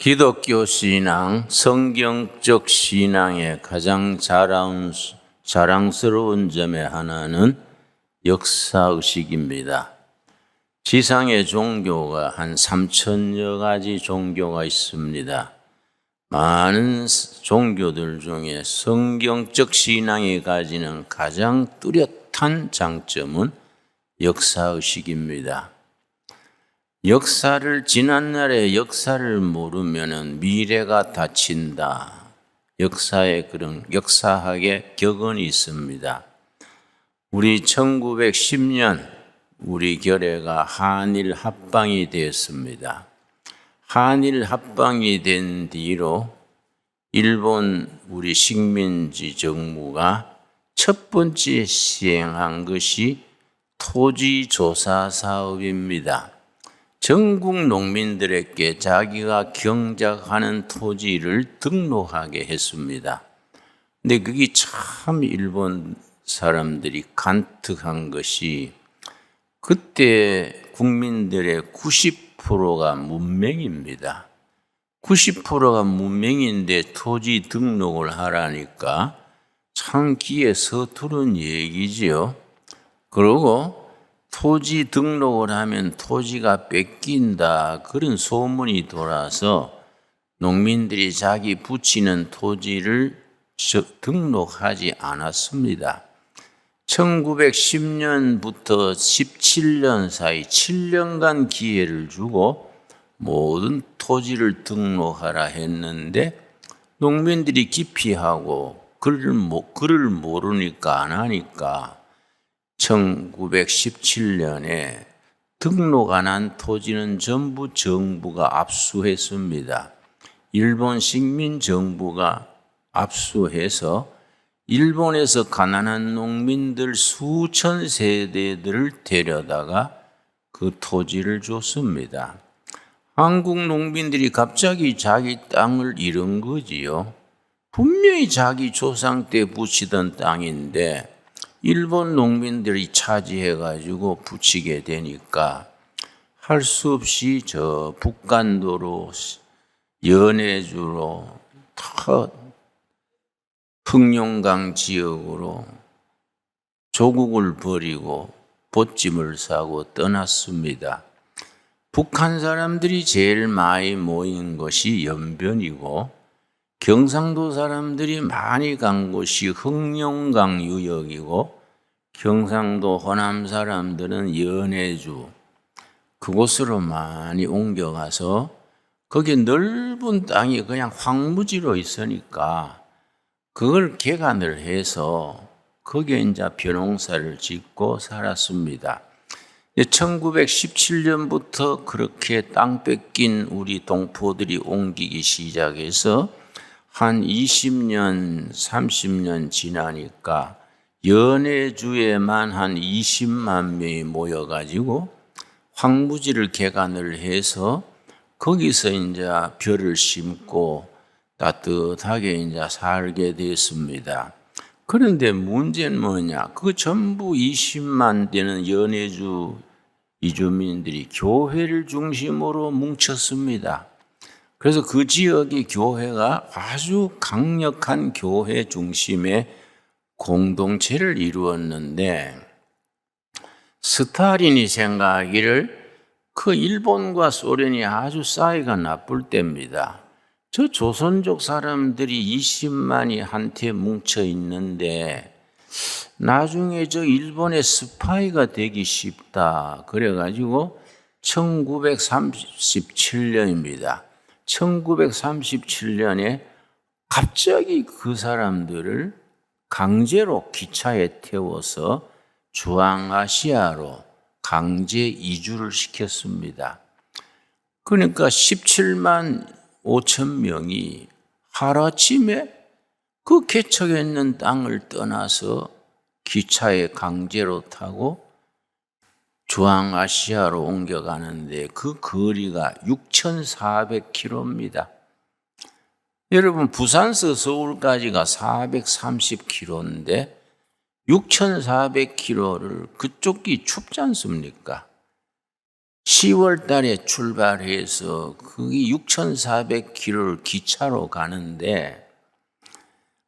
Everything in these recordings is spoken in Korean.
기독교 신앙, 성경적 신앙의 가장 자랑스러운 점의 하나는 역사의식입니다. 지상의 종교가 한 3천여 가지 종교가 있습니다. 많은 종교들 중에 성경적 신앙이 가지는 가장 뚜렷한 장점은 역사의식입니다. 지난날의 역사를 모르면 미래가 닫힌다. 역사에 그런 역사학의 격언이 있습니다. 우리 1910년 우리 결의가 한일 합방이 되었습니다. 한일 합방이 된 뒤로 일본 우리 식민지 정부가 첫 번째 시행한 것이 토지조사 사업입니다. 전국 농민들에게 자기가 경작하는 토지를 등록하게 했습니다. 근데 그게 참 일본 사람들이 간특한 것이 그때 국민들의 90%가 문맹입니다. 90%가 문맹인데 토지 등록을 하라니까 참 귀에 서투른 얘기지요. 그리고 토지 등록을 하면 토지가 뺏긴다 그런 소문이 돌아서 농민들이 자기 붙이는 토지를 등록하지 않았습니다. 1910년부터 17년 사이 7년간 기회를 주고 모든 토지를 등록하라 했는데 농민들이 기피하고 글을 모르니까 안 하니까 1917년에 등록 안 한 토지는 전부 정부가 압수했습니다. 일본 식민 정부가 압수해서 일본에서 가난한 농민들 수천 세대들을 데려다가 그 토지를 줬습니다. 한국 농민들이 갑자기 자기 땅을 잃은 거지요. 분명히 자기 조상 때 붙이던 땅인데 일본 농민들이 차지해가지고 붙이게 되니까 할 수 없이 저 북간도로 연해주로 흑룡강 지역으로 조국을 버리고 보찜을 사고 떠났습니다. 북한 사람들이 제일 많이 모인 것이 연변이고 경상도 사람들이 많이 간 곳이 흑룡강 유역이고 경상도 호남 사람들은 연해주 그곳으로 많이 옮겨가서 거기 넓은 땅이 그냥 황무지로 있으니까 그걸 개간을 해서 거기에 이제 벼농사를 짓고 살았습니다. 1917년부터 그렇게 땅 뺏긴 우리 동포들이 옮기기 시작해서 한 20년, 30년 지나니까 연해주에만 한 20만 명이 모여가지고 황무지를 개간을 해서 거기서 이제 벼를 심고 따뜻하게 이제 살게 됐습니다. 그런데 문제는 뭐냐? 그 전부 20만 되는 연해주 이주민들이 교회를 중심으로 뭉쳤습니다. 그래서 그 지역의 교회가 아주 강력한 교회 중심의 공동체를 이루었는데 스탈린이 생각하기를 그 일본과 소련이 아주 사이가 나쁠 때입니다. 저 조선족 사람들이 20만이 한테 뭉쳐 있는데 나중에 저 일본의 스파이가 되기 쉽다. 그래가지고 1937년입니다. 1937년에 갑자기 그 사람들을 강제로 기차에 태워서 중앙아시아로 강제 이주를 시켰습니다. 그러니까 17만 5천 명이 하루아침에 그 개척해 있는 땅을 떠나서 기차에 강제로 타고 중앙아시아로 옮겨가는데 그 거리가 6,400km입니다. 여러분 부산서 서울까지가 430km인데 6,400km를 그쪽이 춥지 않습니까? 10월 달에 출발해서 그게 6,400km를 기차로 가는데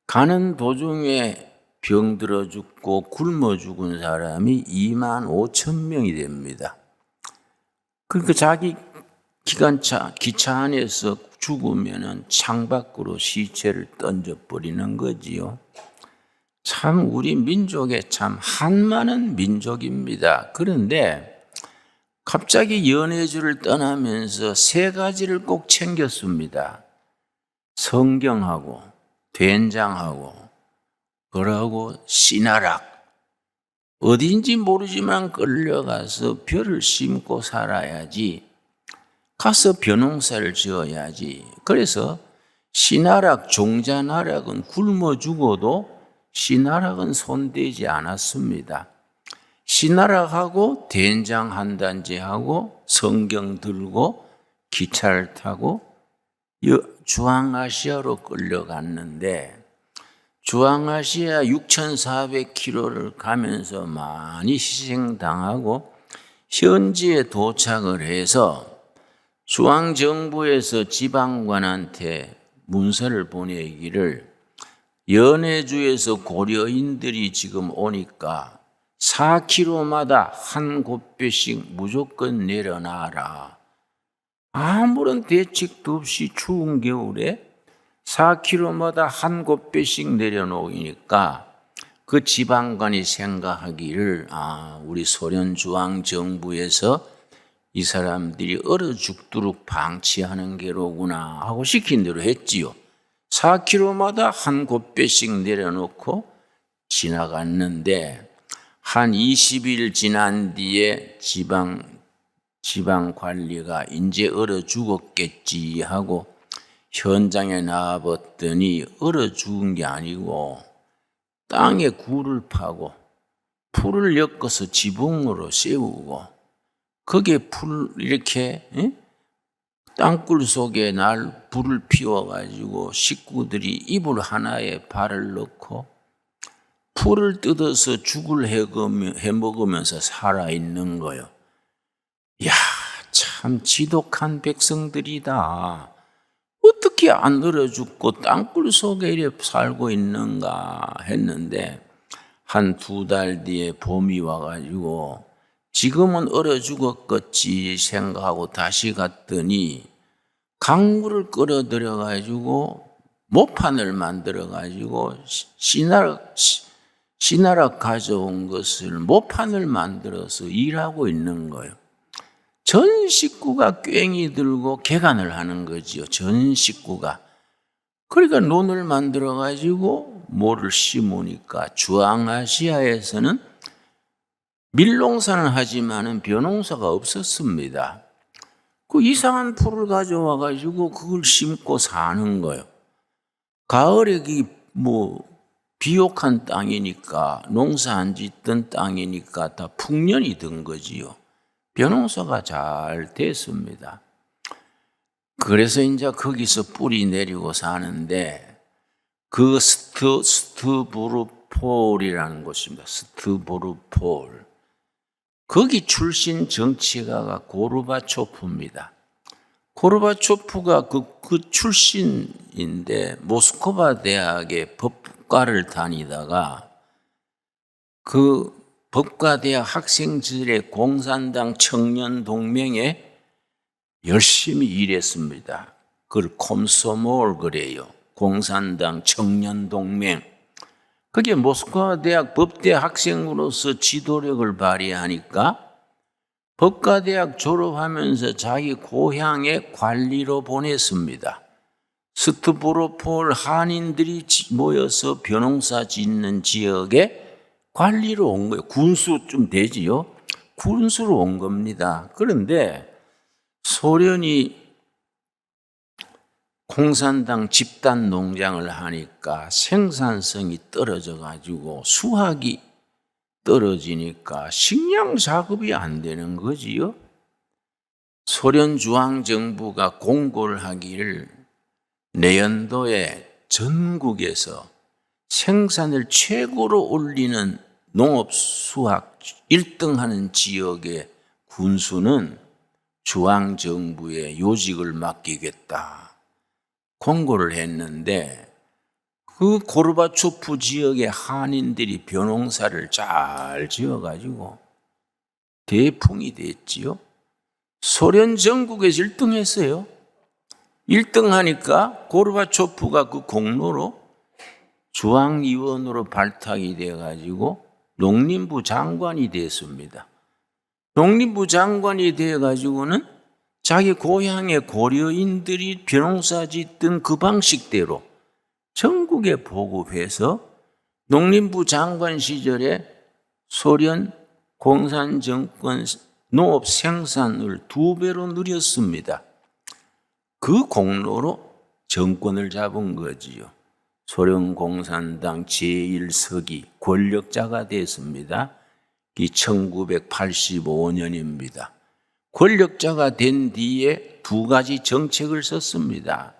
가는 도중에 병들어 죽고 굶어 죽은 사람이 25,000명이 됩니다. 그러니까 자기 기차 안에서 죽으면은 창밖으로 시체를 던져버리는 거지요. 참 우리 민족에 참 한많은 민족입니다. 그런데 갑자기 연해주를 떠나면서 세 가지를 꼭 챙겼습니다. 성경하고 된장하고 그러고 씨나락. 어딘지 모르지만 끌려가서 벼를 심고 살아야지. 가서 벼농사를 지어야지. 그래서 씨나락, 종자나락은 굶어 죽어도 씨나락은 손대지 않았습니다. 씨나락하고 된장 한 단지하고 성경 들고 기차를 타고 중앙아시아로 끌려갔는데 중앙아시아 6,400km를 가면서 많이 희생당하고 현지에 도착을 해서 중앙정부에서 지방관한테 문서를 보내기를 연해주에서 고려인들이 지금 오니까 4km마다 한 곳배씩 무조건 내려놔라. 아무런 대책도 없이 추운 겨울에 4km마다 한 곳배씩 내려놓으니까 그 지방관이 생각하기를 우리 소련 중앙정부에서 이 사람들이 얼어 죽도록 방치하는 게로구나 하고 시킨 대로 했지요. 4km마다 한 곳배씩 내려놓고 지나갔는데 한 20일 지난 뒤에 지방 관리가 이제 얼어 죽었겠지 하고 현장에 나와봤더니 얼어 죽은 게 아니고 땅에 굴을 파고 풀을 엮어서 지붕으로 세우고 거기에 풀 이렇게 땅굴 속에 불을 피워가지고 식구들이 이불 하나에 발을 넣고 풀을 뜯어서 죽을 해 먹으면서 살아있는 거요. 이야, 참 지독한 백성들이다. 어떻게 안 얼어 죽고 땅굴 속에 이렇게 살고 있는가 했는데 한 2달 뒤에 봄이 와가지고 지금은 얼어 죽었겠지 생각하고 다시 갔더니 강물을 끌어들여가지고 모판을 만들어가지고 씨나락 가져온 것을 모판을 만들어서 일하고 있는 거예요. 전 식구가 꽹이 들고 개간을 하는 거지요. 전 식구가. 그러니까 논을 만들어가지고 뭐를 심으니까 중앙아시아에서는 밀농사는 하지만은 벼농사가 없었습니다. 그 이상한 풀을 가져와가지고 그걸 심고 사는 거예요. 가을에 비옥한 땅이니까 농사 안 짓던 땅이니까 다 풍년이 든 거지요. 벼농사가 잘 됐습니다. 그래서 이제 거기서 뿌리 내리고 사는데 그 스트보르폴이라는 곳입니다. 스트보르폴. 거기 출신 정치가가 고르바초프입니다. 고르바초프가 그 출신인데 모스크바 대학의 법과를 다니다가 그 법과대학 학생들의 공산당 청년동맹에 열심히 일했습니다. 그걸 콤소몰 그래요. 공산당 청년동맹. 그게 모스크바 대학 법대 학생으로서 지도력을 발휘하니까 법과대학 졸업하면서 자기 고향에 관리로 보냈습니다. 스트보르폴 한인들이 모여서 벼농사 짓는 지역에 관리로 온 거예요. 군수 좀 되지요. 군수로 온 겁니다. 그런데 소련이 공산당 집단 농장을 하니까 생산성이 떨어져 가지고 수확이 떨어지니까 식량 작업이 안 되는 거지요. 소련 중앙정부가 공고를 하기를 내년도에 전국에서 생산을 최고로 올리는 농업 수확 1등 하는 지역의 군수는 중앙정부에 요직을 맡기겠다 공고를 했는데 그 고르바초프 지역의 한인들이 벼농사를 잘 지어가지고 대풍이 됐지요. 소련 전국에서 1등 했어요. 1등 하니까 고르바초프가 그 공로로 중앙위원으로 발탁이 돼가지고 농림부 장관이 됐습니다. 농림부 장관이 돼가지고는 자기 고향의 고려인들이 벼농사 짓던 그 방식대로 전국에 보급해서 농림부 장관 시절에 소련 공산정권 농업 생산을 2배로 늘렸습니다. 그 공로로 정권을 잡은 거지요. 소련 공산당 제1서기 권력자가 됐습니다. 이 1985년입니다. 권력자가 된 뒤에 2가지 정책을 썼습니다.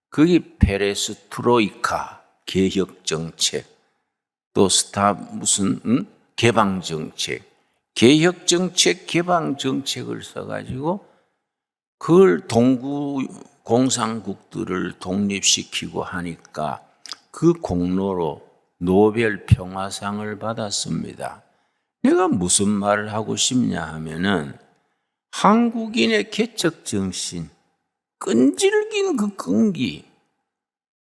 그게 페레스트로이카 개혁정책, 또 개방정책, 개혁정책, 개방정책을 써가지고 그걸 동구 공산국들을 독립시키고 하니까 그 공로로 노벨 평화상을 받았습니다. 내가 무슨 말을 하고 싶냐 하면은 한국인의 개척정신, 끈질긴 그 끈기,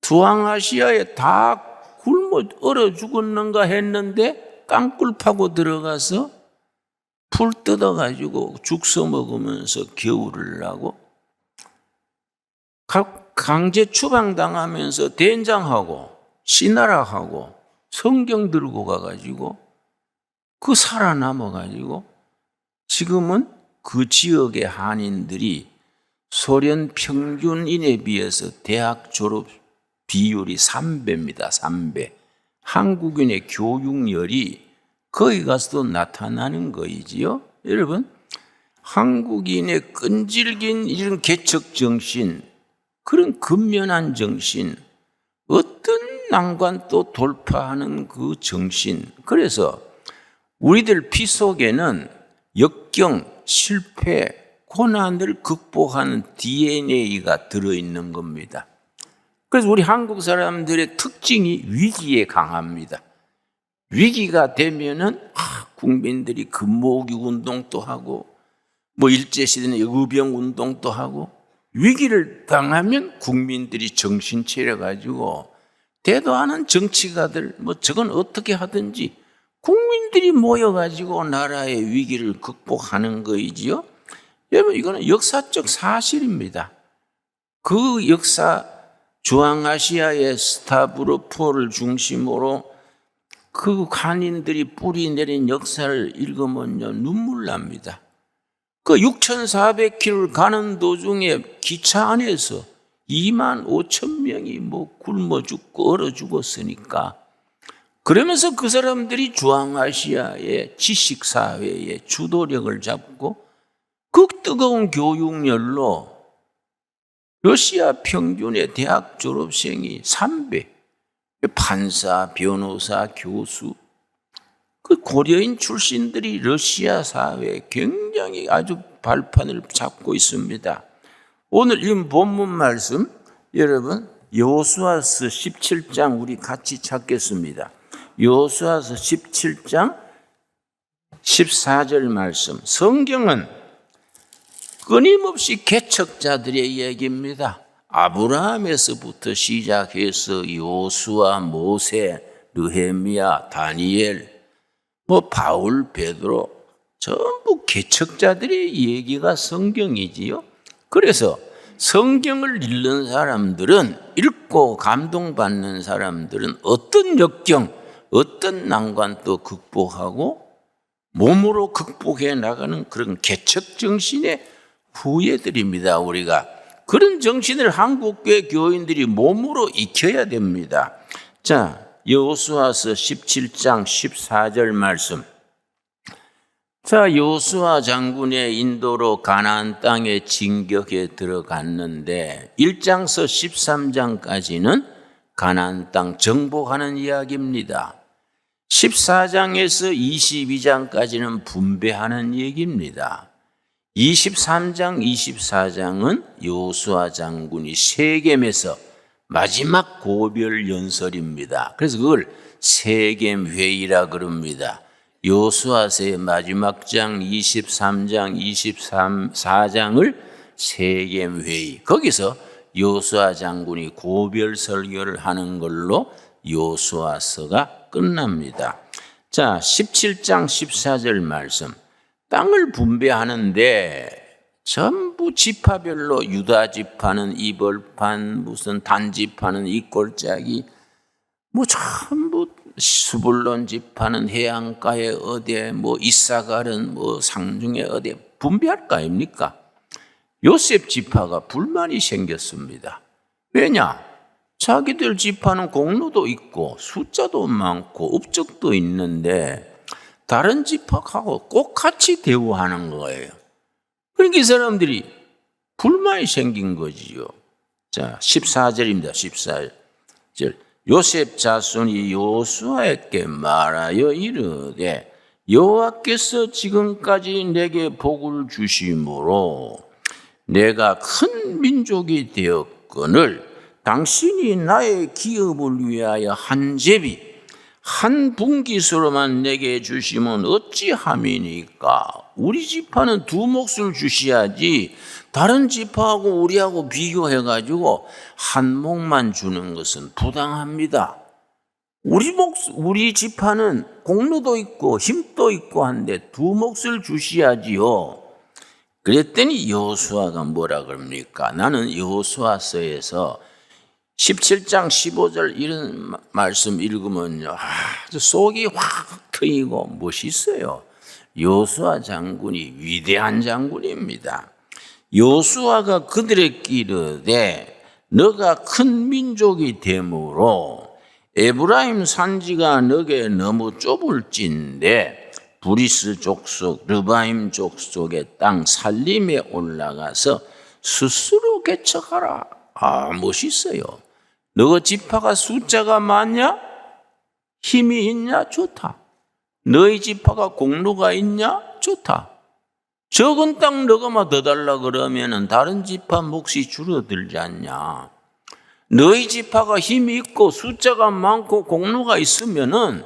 중앙아시아에 다 굶어 얼어 죽었는가 했는데 깡굴 파고 들어가서 풀 뜯어가지고 죽 써먹으면서 겨울을 나고 강제 추방당하면서 된장하고 씨나라하고 성경 들고 가가지고 그 살아남아가지고 지금은 그 지역의 한인들이 소련 평균인에 비해서 대학 졸업 비율이 3배입니다. 3배. 한국인의 교육열이 거기 가서도 나타나는 거이지요. 여러분, 한국인의 끈질긴 이런 개척정신, 그런 근면한 정신, 어떤 난관도 돌파하는 그 정신. 그래서 우리들 피 속에는 역경, 실패, 고난을 극복하는 DNA가 들어있는 겁니다. 그래서 우리 한국 사람들의 특징이 위기에 강합니다. 위기가 되면은 국민들이 금모으기 운동도 하고 뭐 일제시대는 의병 운동도 하고 위기를 당하면 국민들이 정신 차려가지고 대도하는 정치가들 뭐 저건 어떻게 하든지 국민들이 모여가지고 나라의 위기를 극복하는 거이지요. 여러분 이거는 역사적 사실입니다. 그 역사 중앙아시아의 스타브로폴을 중심으로 그 한인들이 뿌리 내린 역사를 읽으면요 눈물 납니다. 그 6,400km를 가는 도중에 기차 안에서 25,000명이 뭐 굶어 죽고 얼어 죽었으니까 그러면서 그 사람들이 중앙아시아의 지식사회의 주도력을 잡고 그 뜨거운 교육열로 러시아 평균의 대학 졸업생이 3배, 판사, 변호사, 교수, 그 고려인 출신들이 러시아 사회에 굉장히 아주 발판을 잡고 있습니다. 오늘 이 본문 말씀, 여러분, 여호수아서 17장 우리 같이 찾겠습니다. 여호수아서 17장 14절 말씀. 성경은 끊임없이 개척자들의 얘기입니다. 아브라함에서부터 시작해서 여호수아, 모세, 느헤미야, 다니엘, 뭐 바울, 베드로 전부 개척자들의 얘기가 성경이지요. 그래서 성경을 읽는 사람들은, 읽고 감동받는 사람들은 어떤 역경, 어떤 난관도 극복하고 몸으로 극복해 나가는 그런 개척 정신의 후예들입니다. 우리가 그런 정신을 한국교회 교인들이 몸으로 익혀야 됩니다. 자, 여호수아서 17장 14절 말씀. 자, 여호수아 장군의 인도로 가나안 땅에 진격에 들어갔는데 1장서 13장까지는 가나안 땅 정복하는 이야기입니다. 14장에서 22장까지는 분배하는 얘기입니다. 23장, 24장은 여호수아 장군이 세겜에서 마지막 고별 연설입니다. 그래서 그걸 세겜 회의라 그럽니다. 여호수아서의 마지막 장 23장, 24장을 세겜 회의. 거기서 여호수아 장군이 고별 설교를 하는 걸로 여호수아서가 끝납니다. 자, 17장 14절 말씀. 땅을 분배하는데 전부 지파별로 유다 지파는 이 벌판, 무슨 단 지파는 이 골짜기, 뭐 전부 스불론 지파는 해안가에 어디에, 뭐 이사갈은 뭐 상중에 어디에 분배할 거 아닙니까? 요셉 지파가 불만이 생겼습니다. 왜냐? 자기들 지파는 공로도 있고 숫자도 많고 업적도 있는데 다른 지파하고 꼭 같이 대우하는 거예요. 그러니까 이 사람들이 불만이 생긴 거지요. 자, 14절입니다. 14절. 요셉 자손이 여호수아에게 말하여 이르되 여호와께서 지금까지 내게 복을 주심으로 내가 큰 민족이 되었거늘 당신이 나의 기업을 위하여 한 제비 한 분깃으로만 내게 주시면 어찌함이니까? 우리 지파는 두 몫을 주셔야지 다른 지파하고 우리하고 비교해가지고 한 몫만 주는 것은 부당합니다. 우리 지파는 공로도 있고 힘도 있고 한데 두 몫을 주셔야지요. 그랬더니 여호수아가 뭐라 그럽니까? 나는 여호수아서에서 17장 15절 이런 말씀 읽으면요, 속이 확 트이고 멋있어요. 여호수아 장군이 위대한 장군입니다. 여호수아가 그들에게 이르되 너가 큰 민족이 되므로 에브라임 산지가 너게 너무 좁을진데 브리스 족속, 르바임 족속의 땅 살림에 올라가서 스스로 개척하라. 멋있어요. 너 지파가 숫자가 많냐? 힘이 있냐? 좋다. 너희 지파가 공로가 있냐? 좋다. 적은 땅 너가만 더 달라 그러면은 다른 지파 몫이 줄어들지 않냐? 너희 지파가 힘이 있고 숫자가 많고 공로가 있으면은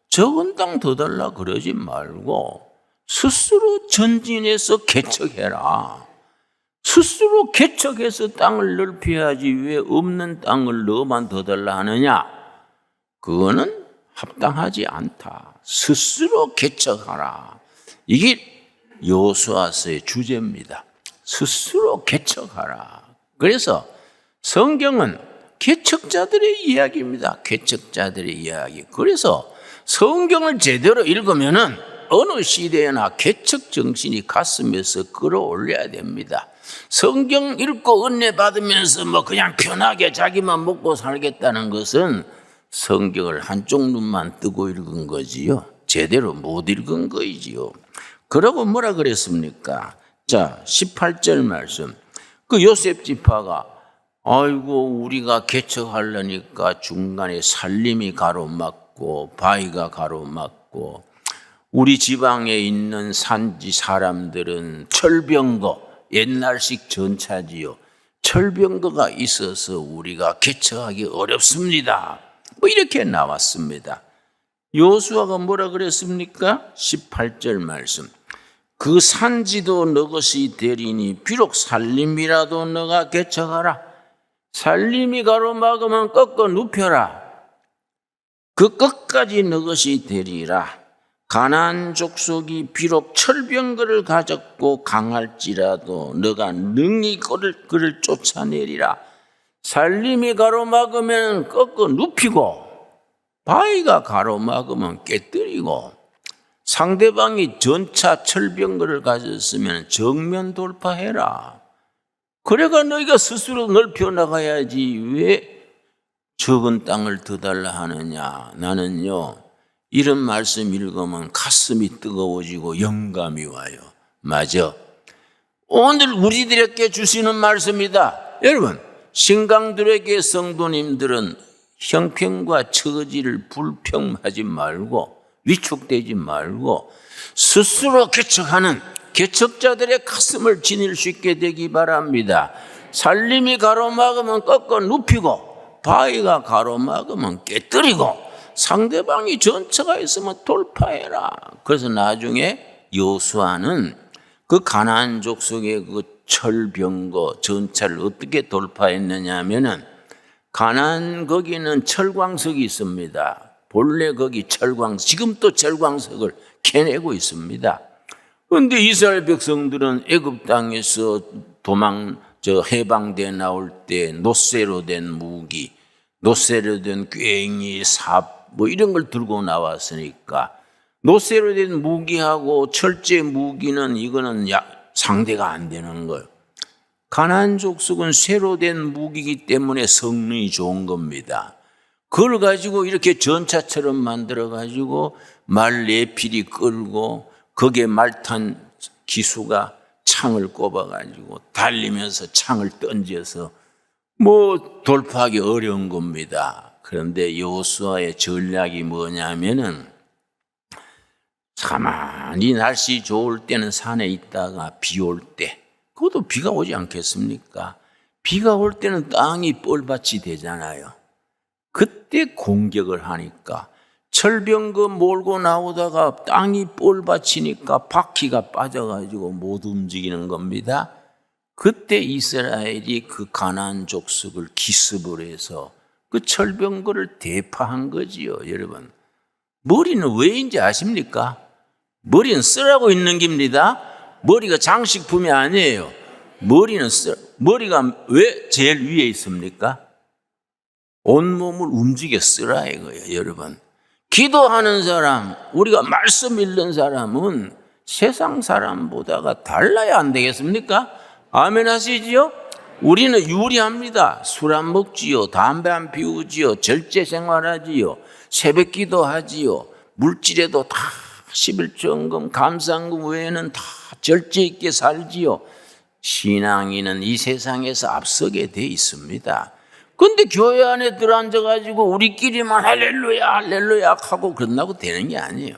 적은 땅 더 달라 그러지 말고 스스로 전진해서 개척해라. 스스로 개척해서 땅을 넓혀야지 왜 없는 땅을 너만 더 달라 하느냐? 그거는 합당하지 않다. 스스로 개척하라. 이게 여호수아서의 주제입니다. 스스로 개척하라. 그래서 성경은 개척자들의 이야기입니다. 개척자들의 이야기. 그래서 성경을 제대로 읽으면은 어느 시대에나 개척 정신이 가슴에서 끌어올려야 됩니다. 성경 읽고 은혜 받으면서 뭐 그냥 편하게 자기만 먹고 살겠다는 것은 성경을 한쪽 눈만 뜨고 읽은 거지요. 제대로 못 읽은 거이지요. 그러고 뭐라 그랬습니까? 자, 18절 말씀. 그 요셉 지파가 아이고 우리가 개척하려니까 중간에 살림이 가로막고 바위가 가로막고 우리 지방에 있는 산지 사람들은 철병거, 옛날식 전차지요. 철병거가 있어서 우리가 개척하기 어렵습니다. 뭐 이렇게 나왔습니다. 여호수아가 뭐라 그랬습니까? 18절 말씀. 그 산지도 너 것이 되리니 비록 살림이라도 너가 개척하라. 살림이 가로막으면 꺾어 눕혀라. 그 끝까지 너 것이 되리라. 가나안 족속이 비록 철병거를 가졌고 강할지라도 너가 능히 그를 쫓아내리라. 살림이 가로막으면 꺾어 눕히고 바위가 가로막으면 깨뜨리고 상대방이 전차 철병거를 가졌으면 정면 돌파해라. 그래가 너희가 스스로 넓혀 나가야지 왜 적은 땅을 더 달라 하느냐. 나는요 이런 말씀 읽으면 가슴이 뜨거워지고 영감이 와요. 맞아. 오늘 우리들에게 주시는 말씀이다. 여러분, 신강들에게 성도님들은 형편과 처지를 불평하지 말고 위축되지 말고 스스로 개척하는 개척자들의 가슴을 지닐 수 있게 되기 바랍니다. 살림이 가로막으면 꺾어 눕히고 바위가 가로막으면 깨뜨리고 상대방이 전차가 있으면 돌파해라. 그래서 나중에 여호수아는 그 가나안 족속의 그 철병거 전차를 어떻게 돌파했느냐 하면은 가나안 거기는 철광석이 있습니다. 본래 거기 지금 또 철광석을 캐내고 있습니다. 그런데 이스라엘 백성들은 애굽 땅에서 해방돼 나올 때 노쇠로 된 무기, 노쇠로 된 괭이, 삽 뭐 이런 걸 들고 나왔으니까 노쇠로 된 무기하고 철제 무기는 이거는 상대가 안 되는 거예요. 가나안 족속은 쇠로 된 무기이기 때문에 성능이 좋은 겁니다. 그걸 가지고 이렇게 전차처럼 만들어 가지고 말 4필이 끌고 거기에 말탄 기수가 창을 꼽아 가지고 달리면서 창을 던져서 뭐 돌파하기 어려운 겁니다. 그런데 여호수아의 전략이 뭐냐면은 가만히 날씨 좋을 때는 산에 있다가 비 올 때, 그것도 비가 오지 않겠습니까? 비가 올 때는 땅이 뻘밭이 되잖아요. 그때 공격을 하니까 철병거 몰고 나오다가 땅이 뻘밭이니까 바퀴가 빠져가지고 못 움직이는 겁니다. 그때 이스라엘이 그 가나안 족속을 기습을 해서 그 철병거를 대파한 거지요, 여러분. 머리는 왜인지 아십니까? 머리는 쓰라고 있는 겁니다. 머리가 장식품이 아니에요. 머리가 왜 제일 위에 있습니까? 온몸을 움직여 쓰라 이거예요, 여러분. 기도하는 사람, 우리가 말씀 읽는 사람은 세상 사람보다가 달라야 안 되겠습니까? 아멘 하시지요? 우리는 유리합니다. 술 안 먹지요, 담배 안 피우지요, 절제 생활하지요, 새벽 기도하지요, 물질에도 다 11조금 감상금 외에는 다 절제 있게 살지요. 신앙인은 이 세상에서 앞서게 돼 있습니다. 근데 교회 안에 들어앉아가지고 우리끼리만 할렐루야 할렐루야 하고 그런다고 되는 게 아니에요.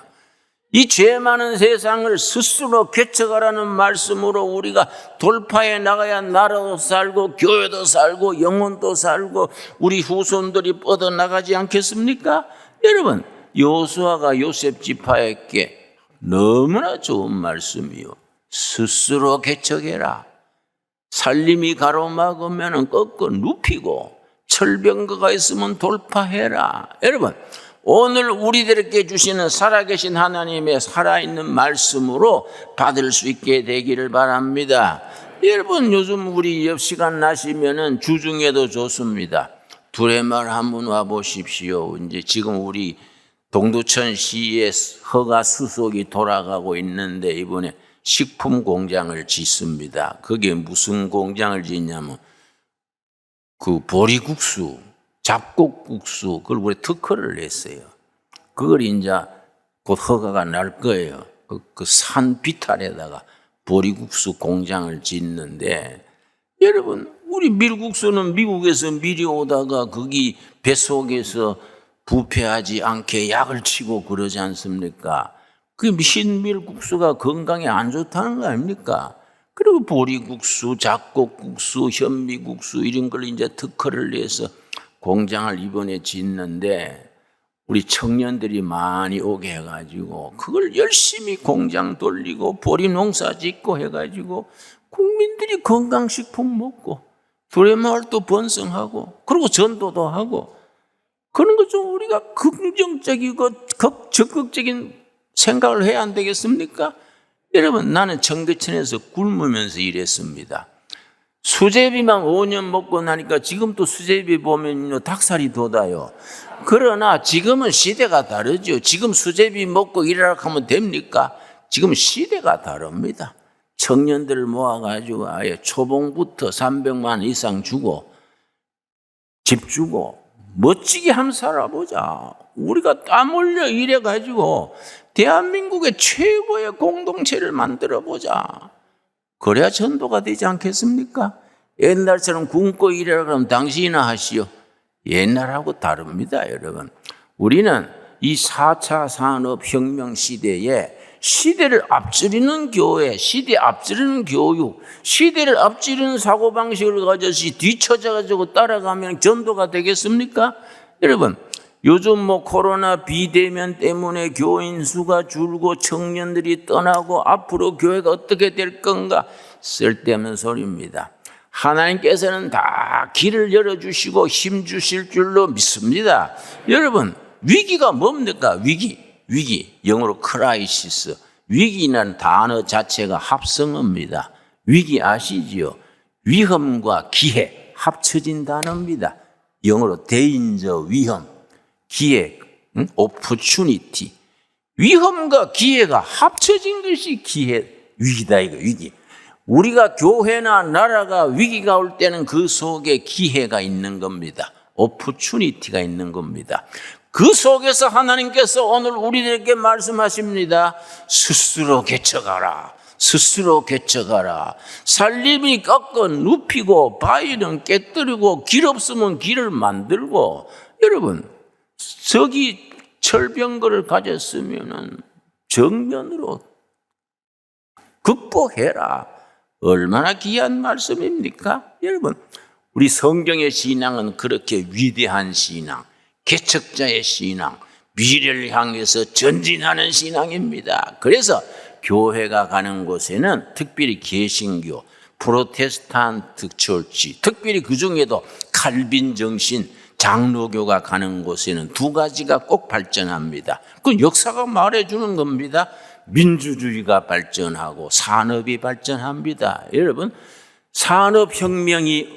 이 죄 많은 세상을 스스로 개척하라는 말씀으로 우리가 돌파해 나가야 나라도 살고 교회도 살고 영혼도 살고 우리 후손들이 뻗어나가지 않겠습니까? 여러분, 여호수아가 요셉 지파에게 너무나 좋은 말씀이요. 스스로 개척해라. 살림이 가로막으면 꺾어 눕히고 철병거가 있으면 돌파해라. 여러분, 오늘 우리들에게 주시는 살아계신 하나님의 살아있는 말씀으로 받을 수 있게 되기를 바랍니다. 여러분, 요즘 우리 옆 시간 나시면은 주중에도 좋습니다. 두레말 한번 와보십시오. 이제 지금 우리 동두천시의 허가 수속이 돌아가고 있는데 이번에 식품 공장을 짓습니다. 그게 무슨 공장을 짓냐면 그 보리국수, 잡곡국수, 그걸 우리 특허를 냈어요. 그걸 이제 곧 허가가 날 거예요. 그 산 비탈에다가 보리국수 공장을 짓는데, 여러분, 우리 밀국수는 미국에서 미리 오다가 거기 뱃속에서 부패하지 않게 약을 치고 그러지 않습니까? 그 흰밀국수가 건강에 안 좋다는 거 아닙니까? 그리고 보리국수, 잡곡국수, 현미국수 이런 걸 이제 특허를 내서 공장을 이번에 짓는데 우리 청년들이 많이 오게 해가지고 그걸 열심히 공장 돌리고 보리 농사 짓고 해가지고 국민들이 건강식품 먹고 두레마을도 번성하고 그리고 전도도 하고 그런 것 좀 우리가 긍정적이고 적극적인 생각을 해야 안 되겠습니까? 여러분, 나는 청계천에서 굶으면서 일했습니다. 수제비만 5년 먹고 나니까 지금 또 수제비 보면 닭살이 돋아요. 그러나 지금은 시대가 다르죠. 지금 수제비 먹고 일하라 하면 됩니까? 지금 시대가 다릅니다. 청년들을 모아가지고 아예 초봉부터 300만 이상 주고 집 주고 멋지게 한번 살아보자. 우리가 땀 흘려 일해가지고 대한민국의 최고의 공동체를 만들어보자. 그래야 전도가 되지 않겠습니까? 옛날처럼 굶고 일하라 그러면 당신이나 하시오. 옛날하고 다릅니다, 여러분. 우리는 이 4차 산업혁명 시대에 시대를 앞지르는 교회, 시대 앞지르는 교육, 시대를 앞지르는 사고방식을 가져서 뒤처져가지고 따라가면 전도가 되겠습니까? 여러분, 요즘 뭐 코로나 비대면 때문에 교인 수가 줄고 청년들이 떠나고 앞으로 교회가 어떻게 될 건가? 쓸데없는 소리입니다. 하나님께서는 다 길을 열어주시고 힘 주실 줄로 믿습니다. 여러분, 위기가 뭡니까? 위기, 영어로 크라이시스. 위기라는 단어 자체가 합성어입니다. 위기 아시지요? 위험과 기회 합쳐진 단어입니다. 영어로 데인저, 위험, 기회, opportunity. 위험과 기회가 합쳐진 것이 위기다, 이거 위기. 우리가 교회나 나라가 위기가 올 때는 그 속에 기회가 있는 겁니다. opportunity가 있는 겁니다. 그 속에서 하나님께서 오늘 우리들에게 말씀하십니다. 스스로 개척하라. 스스로 개척하라. 살림이 꺾어 눕히고 바위는 깨뜨리고 길 없으면 길을 만들고. 여러분, 저기 철병거를 가졌으면 정면으로 극복해라. 얼마나 귀한 말씀입니까? 여러분, 우리 성경의 신앙은 그렇게 위대한 신앙, 개척자의 신앙, 미래를 향해서 전진하는 신앙입니다. 그래서 교회가 가는 곳에는 특별히 개신교, 프로테스탄트 철치, 특별히 그 중에도 칼빈 정신, 장로교가 가는 곳에는 두 가지가 꼭 발전합니다. 그건 역사가 말해주는 겁니다. 민주주의가 발전하고 산업이 발전합니다. 여러분, 산업혁명이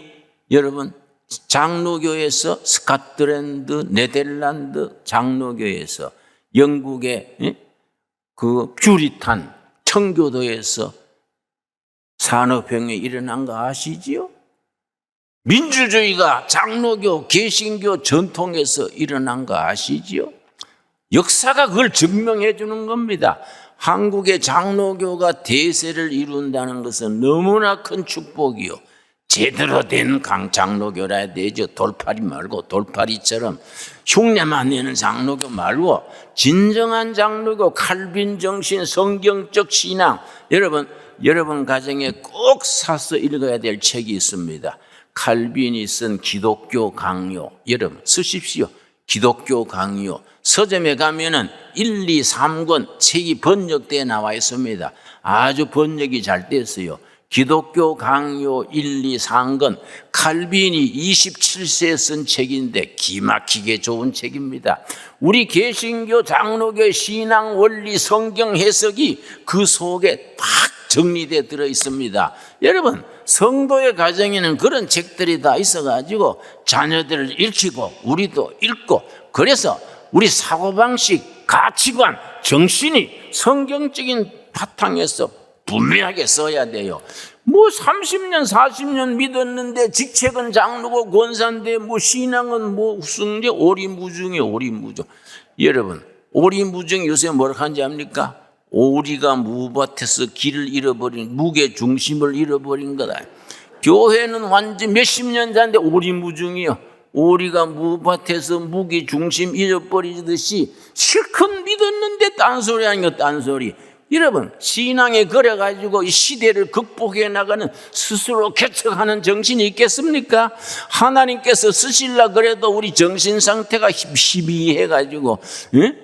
여러분 장로교에서 스코틀랜드, 네덜란드 장로교에서 영국의 그 퓨리탄 청교도에서 산업혁명이 일어난 거 아시지요? 민주주의가 장로교, 개신교 전통에서 일어난 거 아시지요? 역사가 그걸 증명해 주는 겁니다. 한국의 장로교가 대세를 이룬다는 것은 너무나 큰 축복이요. 제대로 된 장로교라 해야 되죠. 돌팔이 말고 돌팔이처럼 흉내만 내는 장로교 말고 진정한 장로교, 칼빈 정신, 성경적 신앙. 여러분 가정에 꼭 사서 읽어야 될 책이 있습니다. 칼빈이 쓴 기독교 강요. 여러분 쓰십시오. 기독교 강요. 서점에 가면은 1, 2, 3권 책이 번역되어 나와 있습니다. 아주 번역이 잘 됐어요. 기독교 강요 1, 2, 3권. 칼빈이 27세에 쓴 책인데 기막히게 좋은 책입니다. 우리 개신교 장로교의 신앙 원리 성경 해석이 그 속에 딱 정리되어 들어 있습니다. 여러분, 성도의 가정에는 그런 책들이 다 있어가지고 자녀들을 읽히고 우리도 읽고, 그래서 우리 사고방식, 가치관, 정신이 성경적인 바탕에서 분명하게 써야 돼요. 뭐 30년 40년 믿었는데 직책은 장로고 권사인데 뭐 신앙은 뭐 우승제 오리무중이에요. 오리무중. 여러분, 오리무중 요새 뭐라고 하는지 압니까? 오리가 무밭에서 길을 잃어버린, 무게 중심을 잃어버린 거다. 교회는 완전 몇십 년 전인데 오리무중이요. 오리가 무밭에서 무게 중심 잃어버리듯이 실컷 믿었는데 딴소리 아니고 딴소리. 여러분, 신앙에 걸어가지고 이 시대를 극복해 나가는 스스로 개척하는 정신이 있겠습니까? 하나님께서 쓰실라 그래도 우리 정신 상태가 희비해가지고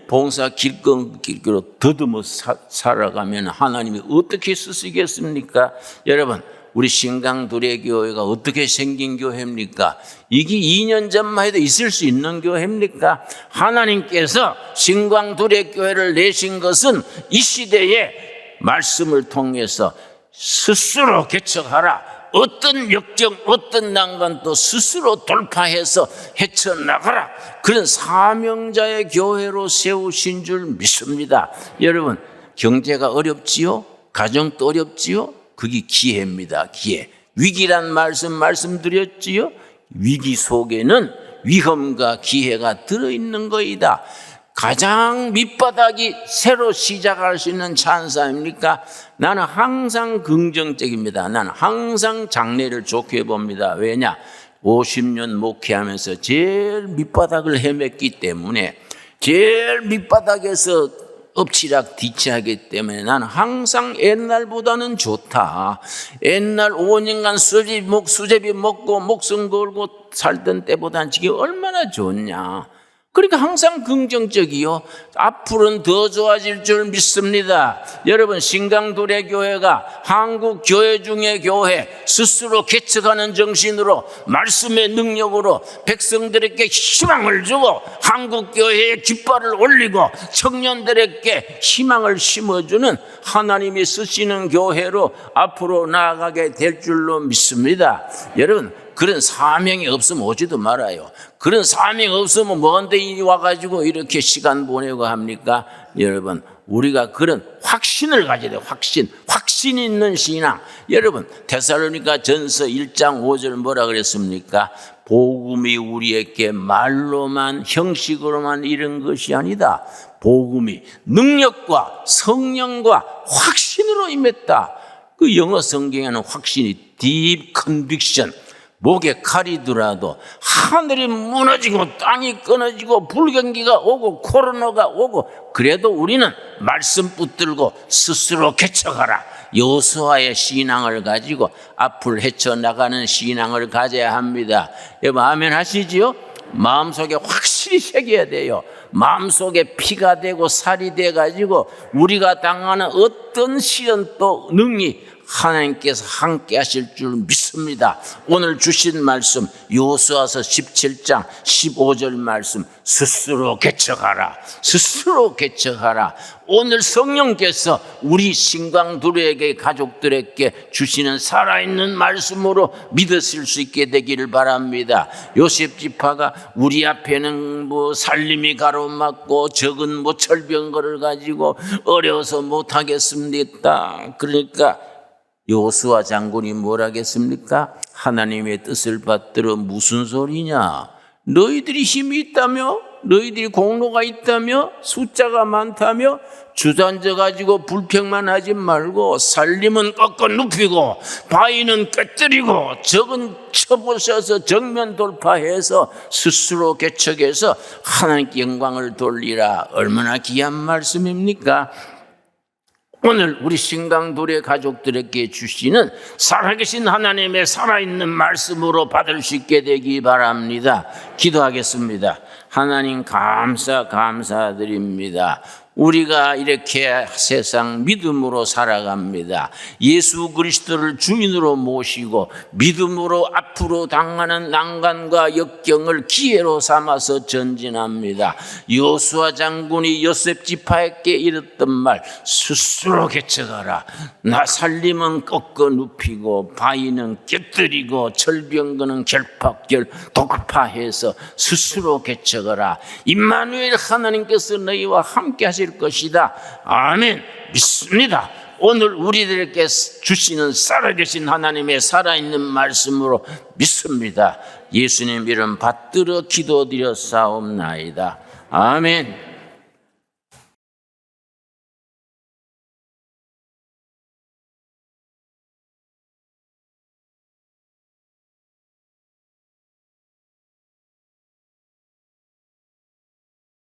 봉사 길거로 더듬어 살아가면 하나님이 어떻게 쓰시겠습니까? 여러분, 우리 신강두레교회가 어떻게 생긴 교회입니까? 이게 2년 전만 해도 있을 수 있는 교회입니까? 하나님께서 신강두레교회를 내신 것은 이 시대에 말씀을 통해서 스스로 개척하라. 어떤 역경, 어떤 난관도 스스로 돌파해서 헤쳐나가라. 그런 사명자의 교회로 세우신 줄 믿습니다. 여러분, 경제가 어렵지요? 가정도 어렵지요? 그게 기회입니다. 기회. 위기란 말씀드렸지요? 위기 속에는 위험과 기회가 들어있는 거이다. 가장 밑바닥이 새로 시작할 수 있는 찬스 아닙니까? 나는 항상 긍정적입니다. 나는 항상 장래를 좋게 봅니다. 왜냐? 50년 목회하면서 제일 밑바닥을 헤맸기 때문에 제일 밑바닥에서 엎치락 뒤치하기 때문에 나는 항상 옛날보다는 좋다. 옛날 5년간 수제비 먹고 목숨 걸고 살던 때보다는 지금 얼마나 좋냐. 그러니까 항상 긍정적이요. 앞으로는 더 좋아질 줄 믿습니다. 여러분, 신강도래교회가 한국 교회 중의 교회, 스스로 개척하는 정신으로 말씀의 능력으로 백성들에게 희망을 주고 한국 교회의 깃발을 올리고 청년들에게 희망을 심어주는 하나님이 쓰시는 교회로 앞으로 나아가게 될 줄로 믿습니다. 여러분, 그런 사명이 없으면 오지도 말아요. 그런 사명이 없으면 뭔데 와가지고 이렇게 시간 보내고 합니까? 여러분, 우리가 그런 확신을 가져야 돼요. 확신 있는 신앙. 여러분, 데살로니가 전서 1장 5절 뭐라 그랬습니까? 복음이 우리에게 말로만 형식으로만 이런 것이 아니다. 복음이 능력과 성령과 확신으로 임했다. 그 영어 성경에는 확신이 deep conviction, 목에 칼이 들어도 하늘이 무너지고 땅이 끊어지고 불경기가 오고 코로나가 오고 그래도 우리는 말씀 붙들고 스스로 개척하라. 여호수아의 신앙을 가지고 앞을 헤쳐나가는 신앙을 가져야 합니다. 여러분 아멘 하시지요? 마음속에 확실히 새겨야 돼요. 마음속에 피가 되고 살이 돼가지고 우리가 당하는 어떤 시련도 능히 하나님께서 함께 하실 줄 믿습니다. 오늘 주신 말씀 여호수아서 17장 15절 말씀, 스스로 개척하라. 스스로 개척하라. 오늘 성령께서 우리 신강두레에게 가족들에게 주시는 살아있는 말씀으로 믿으실 수 있게 되기를 바랍니다. 요셉 지파가 우리 앞에는 살림이 가로막고 적은 철병거를 가지고 어려워서 못하겠습니다. 그러니까 여호수아 장군이 뭐라 하겠습니까? 하나님의 뜻을 받들어 무슨 소리냐? 너희들이 힘이 있다며? 너희들이 공로가 있다며? 숫자가 많다며? 주저앉아 가지고 불평만 하지 말고 살림은 꺾어 눕히고 바위는 깨뜨리고 적은 쳐부셔서 정면 돌파해서 스스로 개척해서 하나님께 영광을 돌리라. 얼마나 귀한 말씀입니까? 오늘 우리 신강도래 가족들에게 주시는 살아계신 하나님의 살아있는 말씀으로 받을 수 있게 되기 바랍니다. 기도하겠습니다. 하나님 감사드립니다. 우리가 이렇게 세상 믿음으로 살아갑니다. 예수 그리스도를 주인으로 모시고 믿음으로 앞으로 당하는 난관과 역경을 기회로 삼아서 전진합니다. 여호수아 장군이 요셉 지파에게 이랬던 말, 스스로 개척하라. 나 살림은 꺾어 눕히고 바위는 깨뜨리고 철병거는 독파해서 스스로 개척하라. 임마누엘 하나님께서 너희와 함께 하실 것이다. 아멘. 믿습니다. 오늘 우리들에게 주시는 살아계신 하나님의 살아있는 말씀으로 믿습니다. 예수님 이름 받들어 기도드렸사옵나이다. 아멘.